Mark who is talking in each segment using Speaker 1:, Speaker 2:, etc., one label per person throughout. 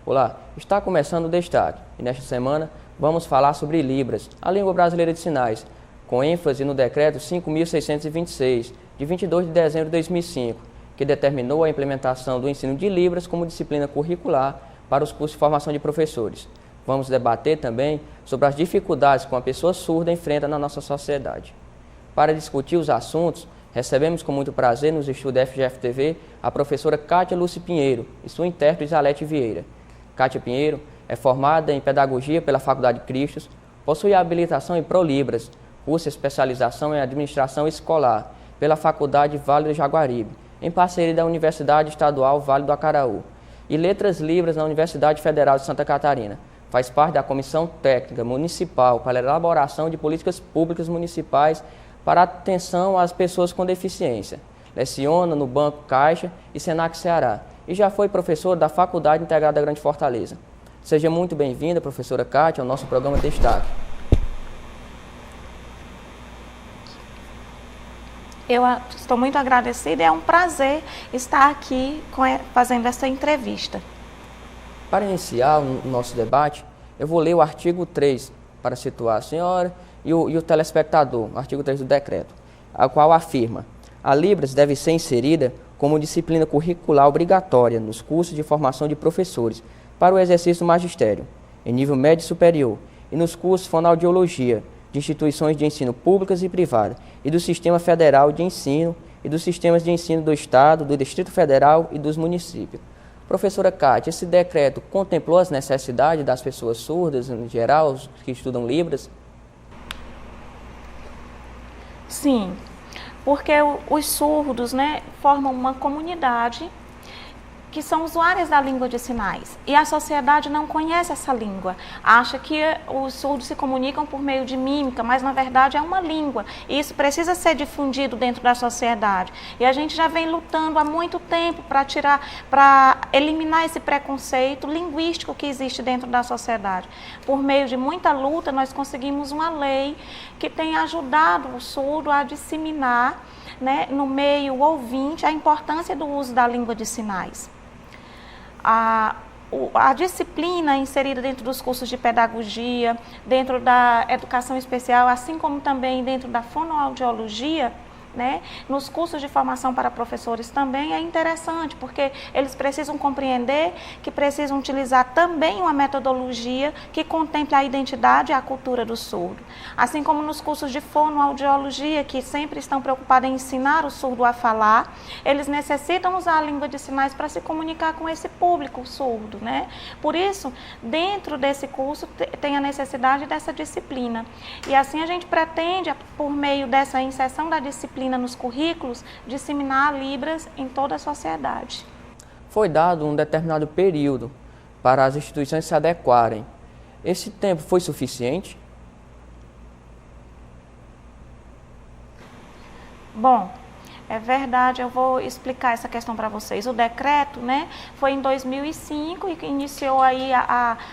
Speaker 1: Olá, está começando o Destaque e nesta semana vamos falar sobre Libras, a língua brasileira de sinais, com ênfase no Decreto 5.626, de 22 de dezembro de 2005, que determinou a implementação do ensino de Libras como disciplina curricular para os cursos de formação de professores. Vamos debater também sobre as dificuldades que uma pessoa surda enfrenta na nossa sociedade. Para discutir os assuntos, recebemos com muito prazer nos estúdios FGF-TV a professora Kátia Lúcia Pinheiro e sua intérprete Zalete Vieira. Kátia Pinheiro é formada em Pedagogia pela Faculdade Cristos, possui habilitação em ProLibras, curso de especialização em Administração Escolar pela Faculdade Vale do Jaguaribe, em parceria da Universidade Estadual Vale do Acaraú, e Letras Libras na Universidade Federal de Santa Catarina. Faz parte da Comissão Técnica Municipal para a elaboração de políticas públicas municipais para atenção às pessoas com deficiência. Leciona no Banco Caixa e Senac Ceará e já foi professora da Faculdade Integrada da Grande Fortaleza. Seja muito bem-vinda, professora Kátia, ao nosso programa Destaque.
Speaker 2: Eu estou muito agradecida e é um prazer estar aqui fazendo essa entrevista.
Speaker 1: Para iniciar o nosso debate, eu vou ler o artigo 3 para situar a senhora e o telespectador, o artigo 3 do decreto, a qual afirma: a Libras deve ser inserida como disciplina curricular obrigatória nos cursos de formação de professores para o exercício do magistério, em nível médio e superior, e nos cursos de fonoaudiologia de instituições de ensino públicas e privadas, e do Sistema Federal de Ensino e dos sistemas de ensino do Estado, do Distrito Federal e dos municípios. Professora Kátia, esse decreto contemplou as necessidades das pessoas surdas, em geral, os que estudam Libras?
Speaker 2: Sim, porque os surdos, formam uma comunidade que são usuárias da língua de sinais. E a sociedade não conhece essa língua. Acha que os surdos se comunicam por meio de mímica, mas na verdade é uma língua. E isso precisa ser difundido dentro da sociedade. E a gente já vem lutando há muito tempo para eliminar esse preconceito linguístico que existe dentro da sociedade. Por meio de muita luta, nós conseguimos uma lei que tem ajudado o surdo a disseminar, no meio ouvinte, a importância do uso da língua de sinais. A disciplina inserida dentro dos cursos de pedagogia, dentro da educação especial, assim como também dentro da fonoaudiologia, nos cursos de formação para professores também é interessante, porque eles precisam compreender que precisam utilizar também uma metodologia que contemple a identidade e a cultura do surdo. Assim como nos cursos de fonoaudiologia, que sempre estão preocupados em ensinar o surdo a falar, eles necessitam usar a língua de sinais para se comunicar com esse público surdo, Por isso, dentro desse curso tem a necessidade dessa disciplina. E assim a gente pretende, por meio dessa inserção da disciplina nos currículos, disseminar Libras em toda a sociedade.
Speaker 1: Foi dado um determinado período para as instituições se adequarem. Esse tempo foi suficiente?
Speaker 2: Bom, é verdade, eu vou explicar essa questão para vocês. O decreto, foi em 2005 e iniciou aí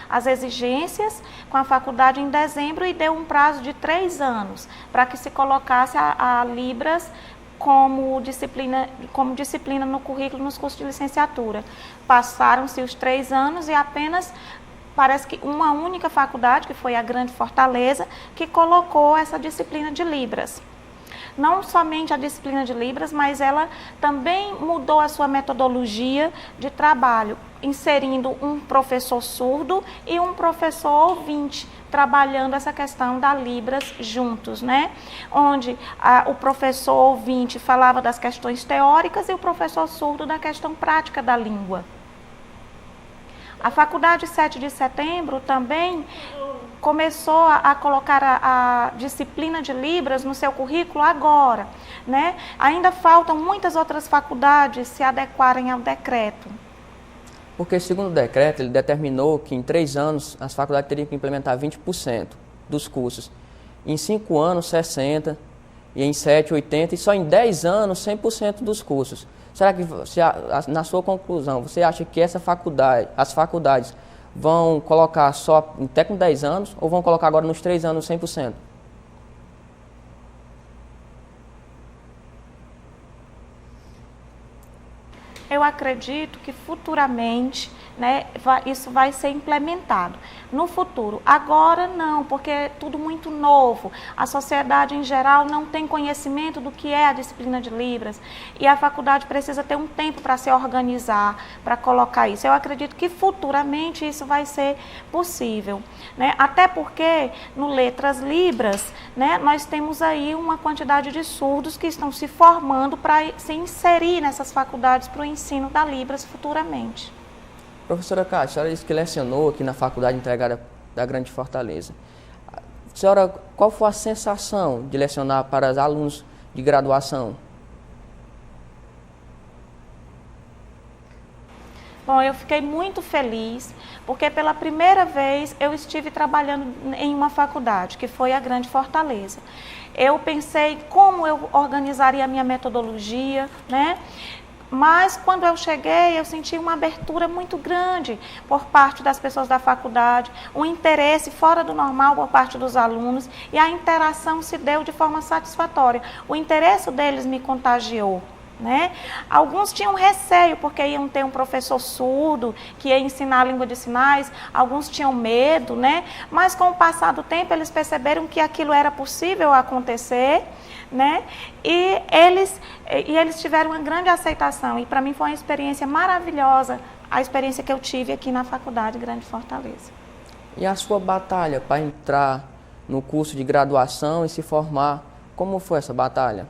Speaker 2: as exigências com a faculdade em dezembro e deu um prazo de 3 anos para que se colocasse a Libras como disciplina no currículo nos cursos de licenciatura. Passaram-se os 3 anos e apenas parece que uma única faculdade, que foi a Grande Fortaleza, que colocou essa disciplina de Libras. Não somente a disciplina de Libras, mas ela também mudou a sua metodologia de trabalho, inserindo um professor surdo e um professor ouvinte, trabalhando essa questão da Libras juntos, Onde o professor ouvinte falava das questões teóricas e o professor surdo da questão prática da língua. A Faculdade 7 de Setembro também começou a colocar a disciplina de Libras no seu currículo agora, Ainda faltam muitas outras faculdades se adequarem ao decreto.
Speaker 1: Porque, segundo o decreto, ele determinou que em 3 anos as faculdades teriam que implementar 20% dos cursos. Em 5 anos, 60%, e em 7, 80%, e só em 10 anos, 100% dos cursos. Será que, na sua conclusão, você acha que as faculdades vão colocar só em técnico 10 anos ou vão colocar agora nos 3 anos 100%?
Speaker 2: Eu acredito que futuramente, né, isso vai ser implementado. No futuro, agora não, porque é tudo muito novo. A sociedade em geral não tem conhecimento do que é a disciplina de Libras e a faculdade precisa ter um tempo para se organizar, para colocar isso. Eu acredito que futuramente isso vai ser possível, né? Até porque no Letras Libras, né, nós temos aí uma quantidade de surdos que estão se formando para se inserir nessas faculdades para o ensino da Libras futuramente.
Speaker 1: Professora Cátia, a senhora disse que lecionou aqui na Faculdade Integrada da Grande Fortaleza. Senhora, qual foi a sensação de lecionar para os alunos de graduação?
Speaker 2: Bom, eu fiquei muito feliz, porque pela primeira vez eu estive trabalhando em uma faculdade, que foi a Grande Fortaleza. Eu pensei como eu organizaria a minha metodologia, né? Mas quando eu cheguei, eu senti uma abertura muito grande por parte das pessoas da faculdade, um interesse fora do normal por parte dos alunos e a interação se deu de forma satisfatória. O interesse deles me contagiou, né? Alguns tinham receio porque iam ter um professor surdo que ia ensinar a língua de sinais, alguns tinham medo, né? Mas com o passar do tempo eles perceberam que aquilo era possível acontecer, né? E eles tiveram uma grande aceitação e para mim foi uma experiência maravilhosa, a experiência que eu tive aqui na Faculdade Grande Fortaleza.
Speaker 1: E a sua batalha para entrar no curso de graduação e se formar, como foi essa batalha?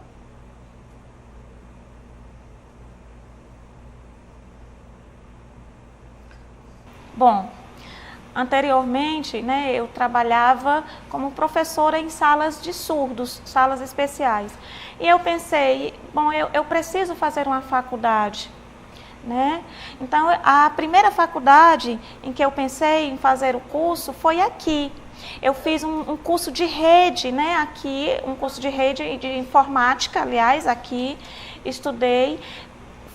Speaker 2: Bom, anteriormente, né, eu trabalhava como professora em salas de surdos, salas especiais. E eu pensei, bom, eu preciso fazer uma faculdade, né? Então, a primeira faculdade em que eu pensei em fazer o curso foi aqui. Eu fiz um curso de rede, né, aqui, um curso de rede de informática, aliás, aqui, estudei.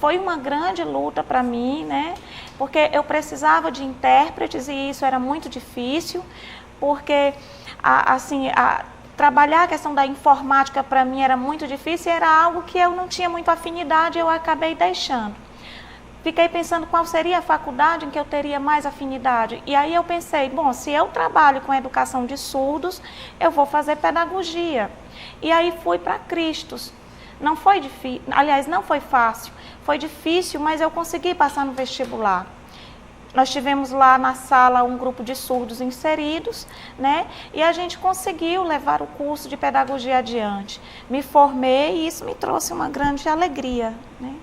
Speaker 2: Foi uma grande luta para mim, né? Porque eu precisava de intérpretes e isso era muito difícil, porque trabalhar a questão da informática para mim era muito difícil e era algo que eu não tinha muito afinidade, eu acabei deixando. Fiquei pensando qual seria a faculdade em que eu teria mais afinidade. E aí eu pensei, bom, se eu trabalho com educação de surdos, eu vou fazer pedagogia. E aí fui para Cristos. Não foi difícil, aliás, não foi fácil, foi difícil, mas eu consegui passar no vestibular. Nós tivemos lá na sala um grupo de surdos inseridos, né? E a gente conseguiu levar o curso de pedagogia adiante. Me formei e isso me trouxe uma grande alegria, né?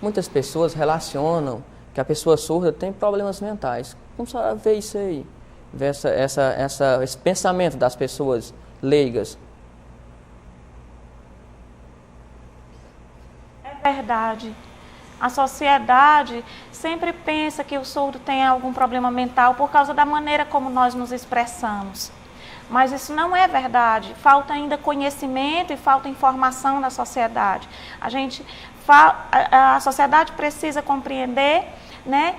Speaker 1: Muitas pessoas relacionam que a pessoa surda tem problemas mentais. Como a senhora vê isso aí? Vê esse pensamento das pessoas leigas?
Speaker 2: É verdade. A sociedade sempre pensa que o surdo tem algum problema mental por causa da maneira como nós nos expressamos. Mas isso não é verdade. Falta ainda conhecimento e falta informação da sociedade. A sociedade precisa compreender, né,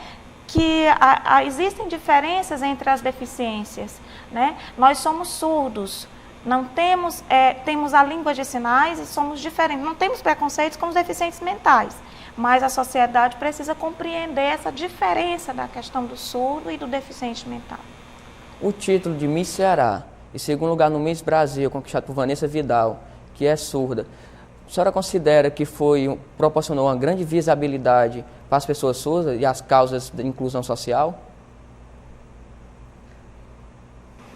Speaker 2: que existem diferenças entre as deficiências, né? Nós somos surdos. Não temos, temos a língua de sinais e somos diferentes. Não temos preconceitos com os deficientes mentais, mas a sociedade precisa compreender essa diferença da questão do surdo e do deficiente mental.
Speaker 1: O título de Miss Ceará e segundo lugar no Miss Brasil, conquistado por Vanessa Vidal, que é surda, a senhora considera que proporcionou uma grande visibilidade para as pessoas surdas e as causas de inclusão social?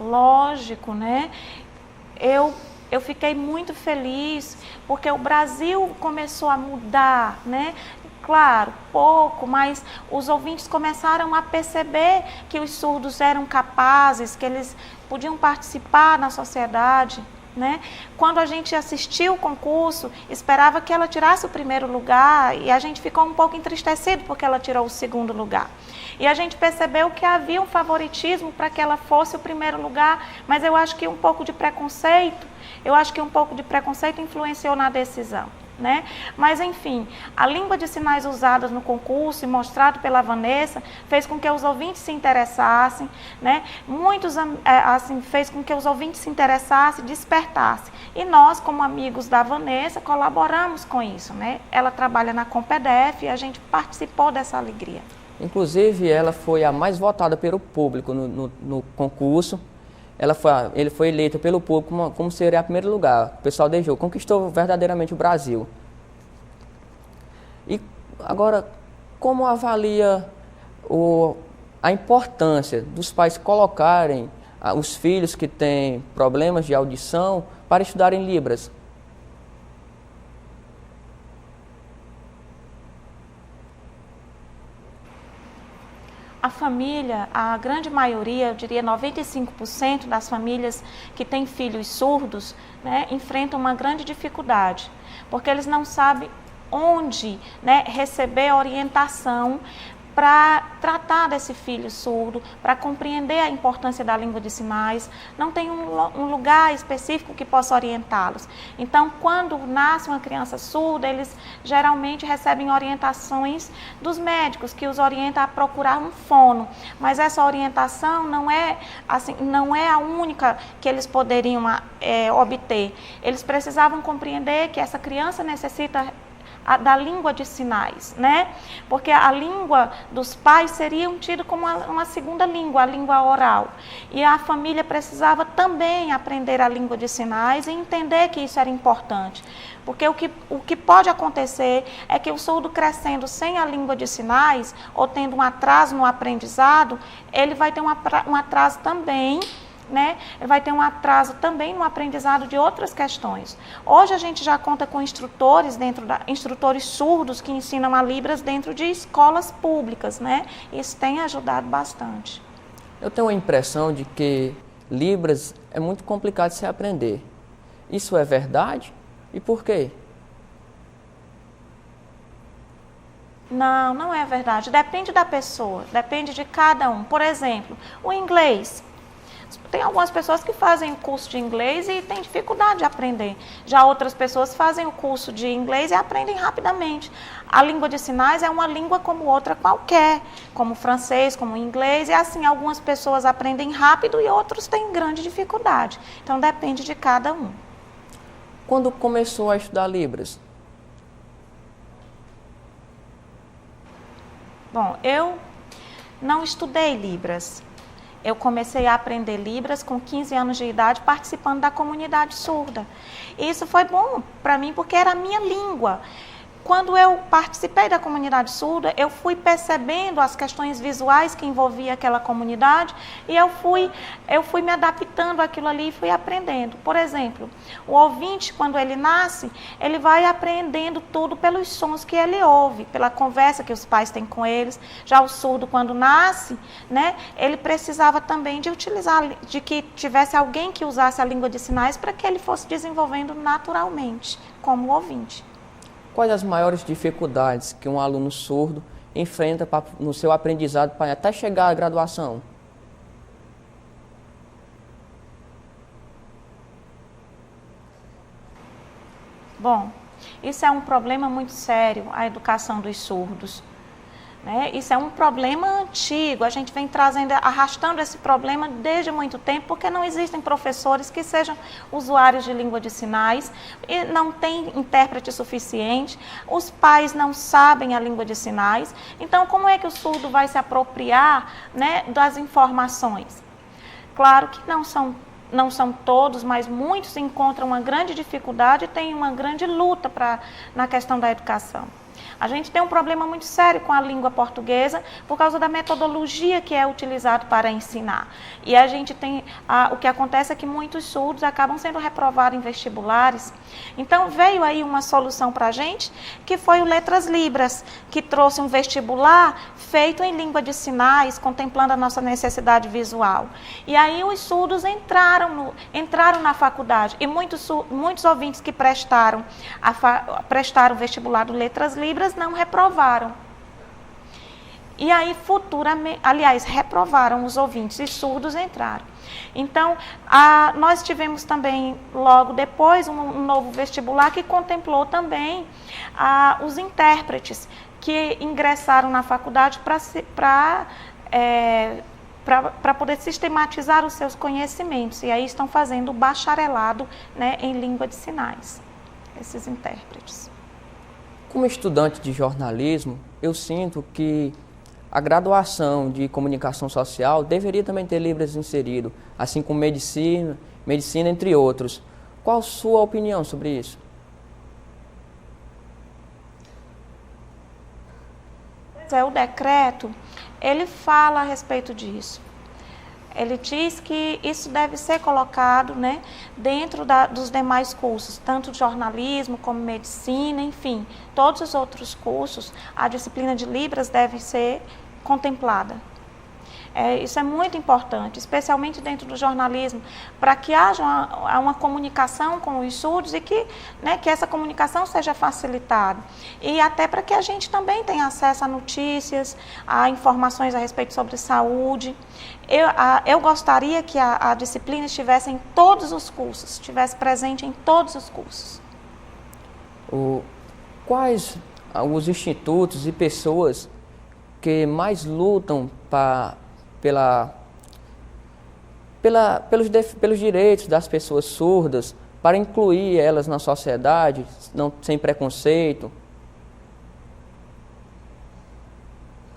Speaker 2: Lógico, né? Eu fiquei muito feliz porque o Brasil começou a mudar, né? Claro, pouco, mas os ouvintes começaram a perceber que os surdos eram capazes, que eles podiam participar na sociedade, né? Quando a gente assistiu o concurso, esperava que ela tirasse o primeiro lugar e a gente ficou um pouco entristecido porque ela tirou o segundo lugar. E a gente percebeu que havia um favoritismo para que ela fosse o primeiro lugar, mas eu acho que um pouco de preconceito influenciou na decisão. né? Mas, enfim, a língua de sinais usada no concurso e mostrado pela Vanessa fez com que os ouvintes se interessassem, né? Assim, fez com que os ouvintes se interessassem, despertassem. E nós, como amigos da Vanessa, colaboramos com isso, né? Ela trabalha na Compedef e a gente participou dessa alegria.
Speaker 1: Inclusive, ela foi a mais votada pelo público no concurso. Ele foi eleita pelo público como seria a primeiro lugar. O pessoal desejou, conquistou verdadeiramente o Brasil. E agora, como avalia a importância dos pais colocarem os filhos que têm problemas de audição para estudarem Libras?
Speaker 2: A família, a grande maioria, eu diria 95% das famílias que têm filhos surdos, né, enfrentam uma grande dificuldade, porque eles não sabem onde, né, receber orientação para tratar desse filho surdo, para compreender a importância da língua de sinais, não tem um lugar específico que possa orientá-los. Então, quando nasce uma criança surda, eles geralmente recebem orientações dos médicos, que os orientam a procurar um fono, mas essa orientação não é a única que eles poderiam obter. Eles precisavam compreender que essa criança necessita da língua de sinais, né? Porque a língua dos pais seria tida como uma segunda língua, a língua oral. E a família precisava também aprender a língua de sinais e entender que isso era importante. Porque o que pode acontecer é que o surdo crescendo sem a língua de sinais, ou tendo um atraso no aprendizado, ele vai ter um atraso também, né? Ele vai ter um atraso também no aprendizado de outras questões. Hoje a gente já conta com instrutores surdos que ensinam a Libras dentro de escolas públicas, né? Isso tem ajudado bastante.
Speaker 1: Eu tenho a impressão de que Libras é muito complicado de se aprender. Isso é verdade? E por quê?
Speaker 2: Não, não é verdade. Depende da pessoa, depende de cada um. Por exemplo, o inglês. Tem algumas pessoas que fazem o curso de inglês e têm dificuldade de aprender. Já outras pessoas fazem o curso de inglês e aprendem rapidamente. A língua de sinais é uma língua como outra qualquer, como o francês, como o inglês, e assim, algumas pessoas aprendem rápido e outros têm grande dificuldade. Então, depende de cada um.
Speaker 1: Quando começou a estudar Libras?
Speaker 2: Bom, eu não estudei Libras. Eu comecei a aprender Libras com 15 anos de idade, participando da comunidade surda. E isso foi bom para mim, porque era a minha língua. Quando eu participei da comunidade surda, eu fui percebendo as questões visuais que envolvia aquela comunidade e eu fui me adaptando àquilo ali e fui aprendendo. Por exemplo, o ouvinte, quando ele nasce, ele vai aprendendo tudo pelos sons que ele ouve, pela conversa que os pais têm com eles. Já o surdo, quando nasce, né, ele precisava também de que tivesse alguém que usasse a língua de sinais para que ele fosse desenvolvendo naturalmente, como ouvinte.
Speaker 1: Quais as maiores dificuldades que um aluno surdo enfrenta no seu aprendizado para até chegar à graduação?
Speaker 2: Bom, isso é um problema muito sério, a educação dos surdos. Né? Isso é um problema antigo, a gente vem arrastando esse problema desde muito tempo, porque não existem professores que sejam usuários de língua de sinais, e não tem intérprete suficiente, os pais não sabem a língua de sinais, então como é que o surdo vai se apropriar, né, das informações? Claro que não são todos, mas muitos encontram uma grande dificuldade e têm uma grande luta na questão da educação. A gente tem um problema muito sério com a língua portuguesa por causa da metodologia que é utilizada para ensinar. E a gente tem, o que acontece é que muitos surdos acabam sendo reprovados em vestibulares. Então veio aí uma solução para a gente, que foi o Letras Libras, que trouxe um vestibular feito em língua de sinais, contemplando a nossa necessidade visual. E aí os surdos entraram na faculdade, e muitos ouvintes que prestaram o vestibular do Letras Libras não reprovaram. E aí, futuramente, aliás, reprovaram os ouvintes e surdos entraram. Então, nós tivemos também, logo depois, um novo vestibular que contemplou também os intérpretes que ingressaram na faculdade para poder sistematizar os seus conhecimentos. E aí estão fazendo o bacharelado, né, em língua de sinais, esses intérpretes.
Speaker 1: Como estudante de jornalismo, eu sinto que a graduação de comunicação social deveria também ter Libras inserido, assim como medicina, entre outros. Qual a sua opinião sobre isso?
Speaker 2: O decreto, ele fala a respeito disso. Ele diz que isso deve ser colocado, né, dentro dos demais cursos, tanto jornalismo como medicina, enfim, todos os outros cursos, a disciplina de Libras deve ser contemplada. Isso é muito importante, especialmente dentro do jornalismo, para que haja uma comunicação com os surdos e que essa comunicação seja facilitada. E até para que a gente também tenha acesso a notícias, a informações a respeito sobre saúde. Eu gostaria que a disciplina estivesse em todos os cursos, estivesse presente em todos os cursos.
Speaker 1: Quais os institutos e pessoas que mais lutam pelos direitos das pessoas surdas, para incluir elas na sociedade, sem preconceito?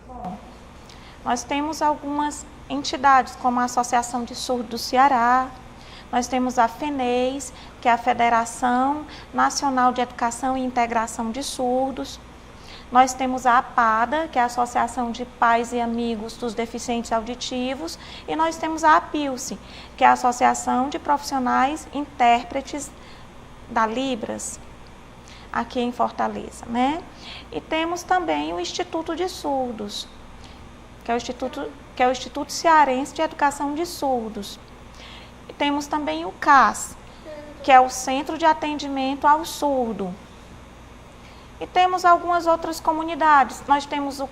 Speaker 2: Bom, nós temos algumas entidades, como a Associação de Surdos do Ceará, nós temos a FENEIS, que é a Federação Nacional de Educação e Integração de Surdos. Nós temos a APADA, que é a Associação de Pais e Amigos dos Deficientes Auditivos, e nós temos a APILCE, que é a Associação de Profissionais Intérpretes da Libras, aqui em Fortaleza, né? E temos também o Instituto de Surdos, que é o Instituto Cearense de Educação de Surdos. E temos também o CAS, que é o Centro de Atendimento ao Surdo. E temos algumas outras comunidades. Nós temos o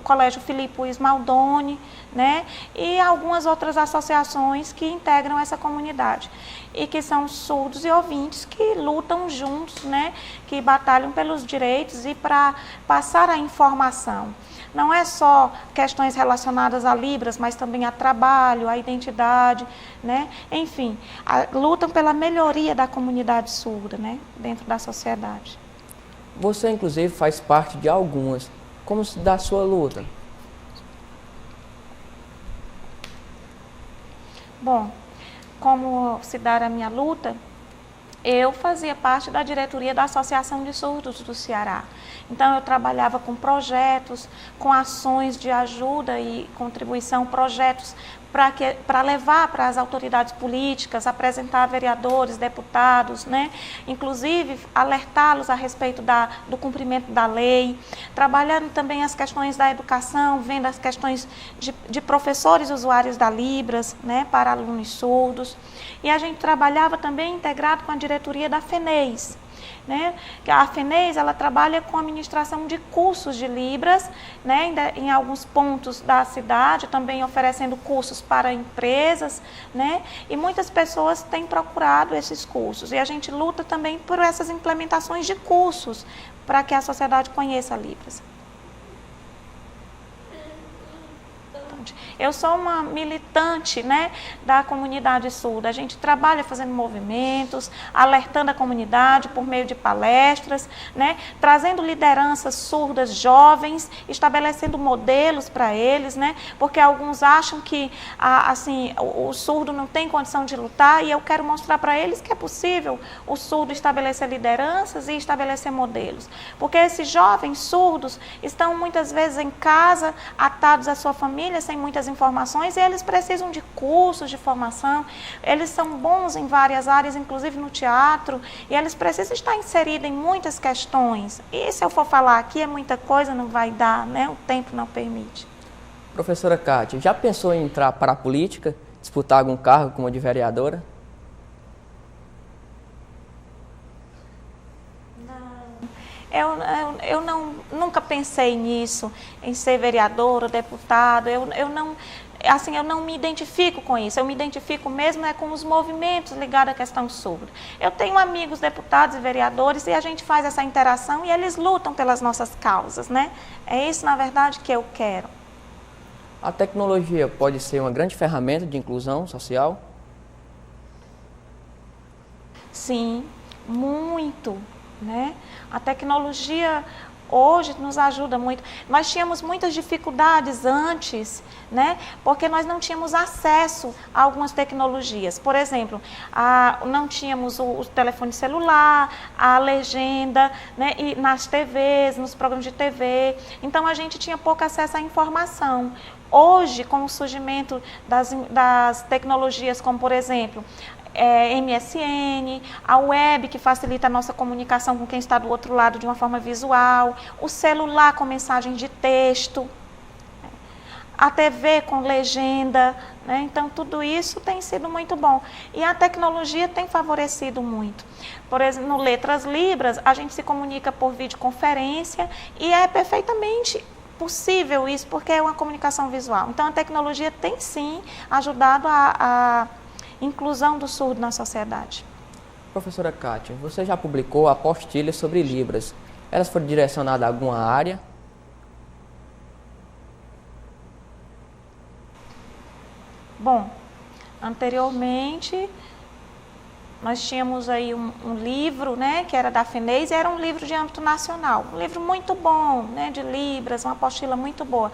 Speaker 2: Colégio Filipe Ismaldoni, né? E algumas outras associações que integram essa comunidade. E que são surdos e ouvintes que lutam juntos, né? Que batalham pelos direitos e para passar a informação. Não é só questões relacionadas a Libras, mas também a trabalho, a identidade, né? Enfim, lutam pela melhoria da comunidade surda, né? Dentro da sociedade.
Speaker 1: Você, inclusive, faz parte de algumas. Como se dá a sua luta?
Speaker 2: Bom, como se dá a minha luta, eu fazia parte da diretoria da Associação de Surdos do Ceará. Então, eu trabalhava com projetos, com ações de ajuda e contribuição, projetos para levar para as autoridades políticas, apresentar a vereadores, deputados, né? Inclusive alertá-los a respeito do cumprimento da lei, trabalhando também as questões da educação, vendo as questões de professores usuários da Libras, né? Para alunos surdos. E a gente trabalhava também integrado com a diretoria da FENEIS. Né? A FENEIS, ela trabalha com a administração de cursos de Libras, né? Em alguns pontos da cidade, também oferecendo cursos para empresas, né? E muitas pessoas têm procurado esses cursos. E a gente luta também por essas implementações de cursos para que a sociedade conheça a Libras. Eu sou uma militante, né, da comunidade surda. A gente trabalha fazendo movimentos, alertando a comunidade por meio de palestras, né, trazendo lideranças surdas jovens, estabelecendo modelos para eles, né, porque alguns acham que assim, o surdo não tem condição de lutar, e eu quero mostrar para eles que é possível o surdo estabelecer lideranças e estabelecer modelos. Porque esses jovens surdos estão muitas vezes em casa, atados à sua família, sem muitas informações, e eles precisam de cursos de formação, eles são bons em várias áreas, inclusive no teatro, e eles precisam estar inseridos em muitas questões. E se eu for falar aqui, é muita coisa, não vai dar, né? O tempo não permite.
Speaker 1: Professora Kátia, já pensou em entrar para a política, disputar algum cargo como de vereadora?
Speaker 2: nunca pensei nisso, em ser vereadora, deputado, eu não me identifico com isso, eu me identifico mesmo com os movimentos ligados à questão surda. Eu tenho amigos deputados e vereadores e a gente faz essa interação e eles lutam pelas nossas causas, né? É isso, na verdade, que eu quero.
Speaker 1: A tecnologia pode ser uma grande ferramenta de inclusão social?
Speaker 2: Sim, muito, né? A tecnologia hoje nos ajuda muito. Nós tínhamos muitas dificuldades antes, né? Porque nós não tínhamos acesso a algumas tecnologias. Por exemplo, não tínhamos o telefone celular, a legenda, né? E nas TVs, nos programas de TV. Então, a gente tinha pouco acesso à informação. Hoje, com o surgimento das tecnologias, como por exemplo, MSN, a web que facilita a nossa comunicação com quem está do outro lado de uma forma visual, o celular com mensagem de texto, a TV com legenda, né? Então tudo isso tem sido muito bom e a tecnologia tem favorecido muito. Por exemplo, no Letras Libras a gente se comunica por videoconferência e é perfeitamente possível isso porque é uma comunicação visual. Então a tecnologia tem sim ajudado a inclusão do surdo na sociedade.
Speaker 1: Professora Kátia, você já publicou apostilas sobre Libras. Elas foram direcionadas a alguma área?
Speaker 2: Bom, anteriormente nós tínhamos aí um livro, né, que era da FENEIS, e era um livro de âmbito nacional, um livro muito bom, né, de Libras, uma apostila muito boa.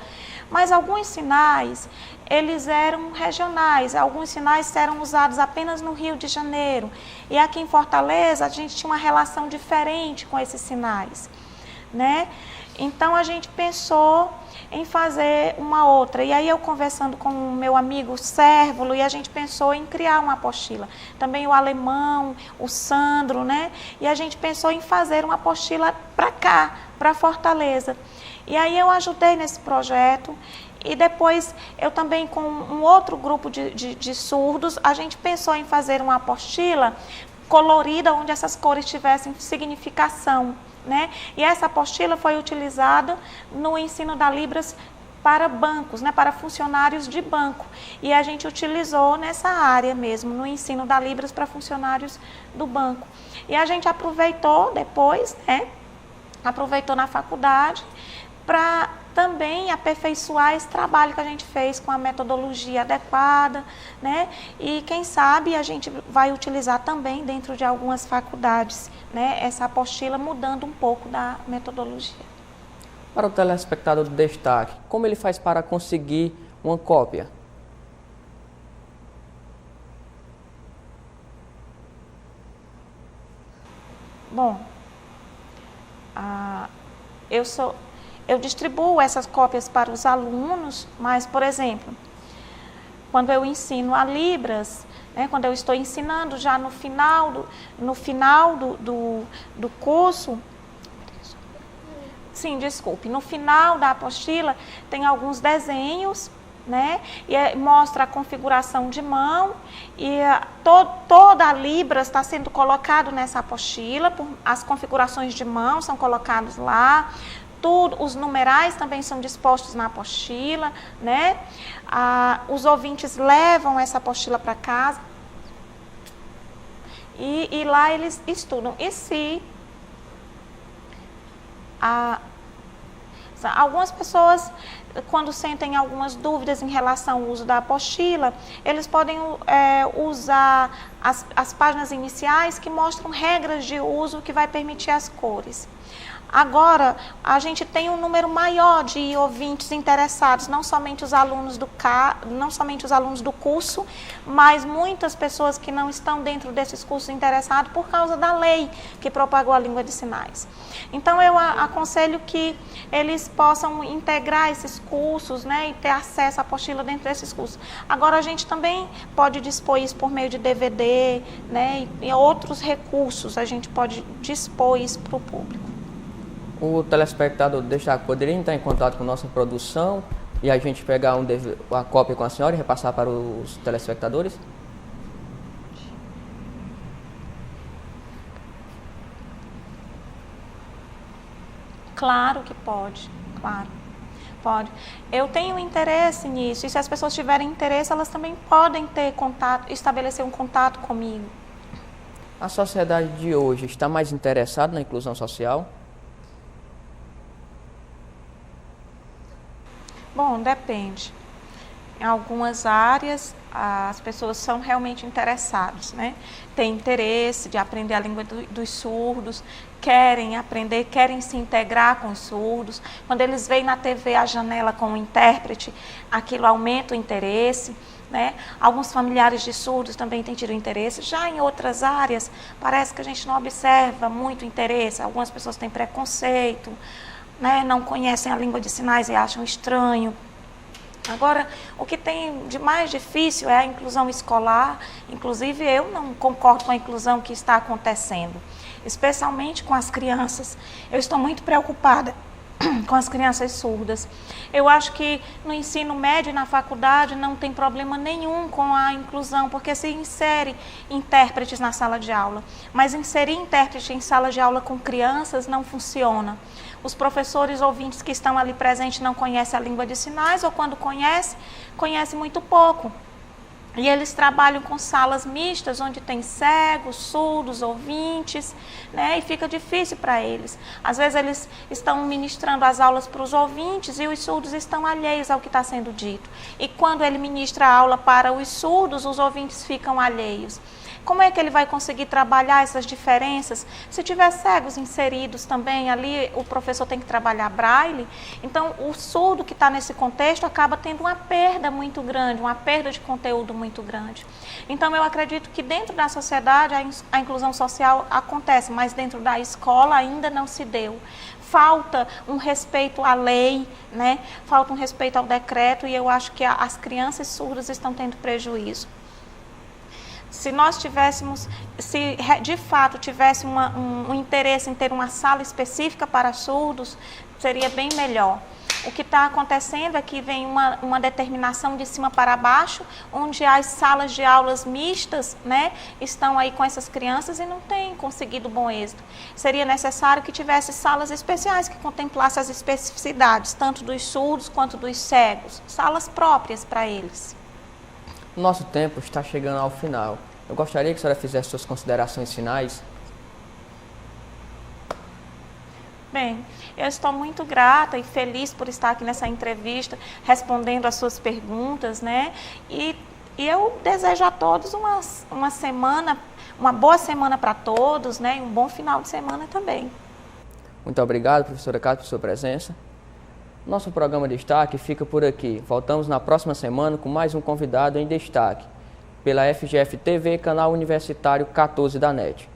Speaker 2: Mas alguns sinais, eles eram regionais, alguns sinais eram usados apenas no Rio de Janeiro. E aqui em Fortaleza, a gente tinha uma relação diferente com esses sinais, né? Então, a gente pensou em fazer uma outra. E aí, eu conversando com o meu amigo Sérvulo, e a gente pensou em criar uma apostila. Também o Alemão, o Sandro, né? E a gente pensou em fazer uma apostila para cá, para Fortaleza. E aí, eu ajudei nesse projeto. E depois, eu também com um outro grupo de surdos, a gente pensou em fazer uma apostila colorida, onde essas cores tivessem significação, né? E essa apostila foi utilizada no ensino da Libras para bancos, né? Para funcionários de banco. E a gente utilizou nessa área mesmo, no ensino da Libras para funcionários do banco. E a gente aproveitou depois, né? Aproveitou na faculdade para também aperfeiçoar esse trabalho que a gente fez com a metodologia adequada, né? E quem sabe a gente vai utilizar também dentro de algumas faculdades, né? Essa apostila mudando um pouco da metodologia.
Speaker 1: Para o telespectador do Destaque, como ele faz para conseguir uma cópia?
Speaker 2: Bom, eu distribuo essas cópias para os alunos, mas, por exemplo, quando eu ensino a Libras, né, quando eu estou ensinando já no final do curso, sim, desculpe, no final da apostila tem alguns desenhos, né, e mostra a configuração de mão e toda a Libras está sendo colocado nessa apostila, as configurações de mão são colocadas lá. Os numerais também são dispostos na apostila, né? Os ouvintes levam essa apostila para casa e lá eles estudam. E se algumas pessoas, quando sentem algumas dúvidas em relação ao uso da apostila, eles podem usar as páginas iniciais que mostram regras de uso que vai permitir as cores. Agora, a gente tem um número maior de ouvintes interessados, não somente os alunos do curso, mas muitas pessoas que não estão dentro desses cursos interessados por causa da lei que propagou a língua de sinais. Então, eu aconselho que eles possam integrar esses cursos, né, e ter acesso à apostila dentro desses cursos. Agora, a gente também pode dispor isso por meio de DVD, né, e outros recursos, a gente pode dispor isso para o público.
Speaker 1: O telespectador do Destaque poderia entrar em contato com nossa produção e a gente pegar a cópia com a senhora e repassar para os telespectadores?
Speaker 2: Claro que pode, claro. Pode. Eu tenho interesse nisso, e se as pessoas tiverem interesse, elas também podem ter contato, estabelecer um contato comigo.
Speaker 1: A sociedade de hoje está mais interessada na inclusão social?
Speaker 2: Bom, depende. Em algumas áreas, as pessoas são realmente interessadas, né? Têm interesse de aprender a língua dos surdos, querem aprender, querem se integrar com os surdos. Quando eles veem na TV a janela com o intérprete, aquilo aumenta o interesse, né? Alguns familiares de surdos também têm tido interesse. Já em outras áreas, parece que a gente não observa muito interesse. Algumas pessoas têm preconceito, né? Não conhecem a língua de sinais e acham estranho. Agora, o que tem de mais difícil é a inclusão escolar. Inclusive, eu não concordo com a inclusão que está acontecendo, especialmente com as crianças. Eu estou muito preocupada com as crianças surdas. Eu acho que no ensino médio e na faculdade não tem problema nenhum com a inclusão, porque se insere intérpretes na sala de aula. Mas inserir intérprete em sala de aula com crianças não funciona. Os professores ouvintes que estão ali presentes não conhecem a língua de sinais, ou quando conhecem muito pouco. E eles trabalham com salas mistas, onde tem cegos, surdos, ouvintes, né? E fica difícil para eles. Às vezes eles estão ministrando as aulas para os ouvintes e os surdos estão alheios ao que está sendo dito. E quando ele ministra a aula para os surdos, os ouvintes ficam alheios. Como é que ele vai conseguir trabalhar essas diferenças? Se tiver cegos inseridos também, ali o professor tem que trabalhar braille. Então, o surdo que está nesse contexto acaba tendo uma perda muito grande, uma perda de conteúdo muito grande. Então, eu acredito que dentro da sociedade a inclusão social acontece, mas dentro da escola ainda não se deu. Falta um respeito à lei, né? Falta um respeito ao decreto, e eu acho que as crianças surdas estão tendo prejuízo. Se nós tivéssemos, se de fato tivesse um interesse em ter uma sala específica para surdos, seria bem melhor. O que está acontecendo é que vem uma determinação de cima para baixo, onde as salas de aulas mistas, né, estão aí com essas crianças e não têm conseguido bom êxito. Seria necessário que tivesse salas especiais que contemplassem as especificidades, tanto dos surdos quanto dos cegos, salas próprias para eles.
Speaker 1: Nosso tempo está chegando ao final. Eu gostaria que a senhora fizesse suas considerações finais.
Speaker 2: Bem, eu estou muito grata e feliz por estar aqui nessa entrevista, respondendo às suas perguntas, né? E eu desejo a todos uma semana, uma boa semana para todos, né? E um bom final de semana também.
Speaker 1: Muito obrigado, professora Cátia, por sua presença. Nosso programa Destaque fica por aqui. Voltamos na próxima semana com mais um convidado em destaque, pela FGF TV, canal universitário 14 da NET.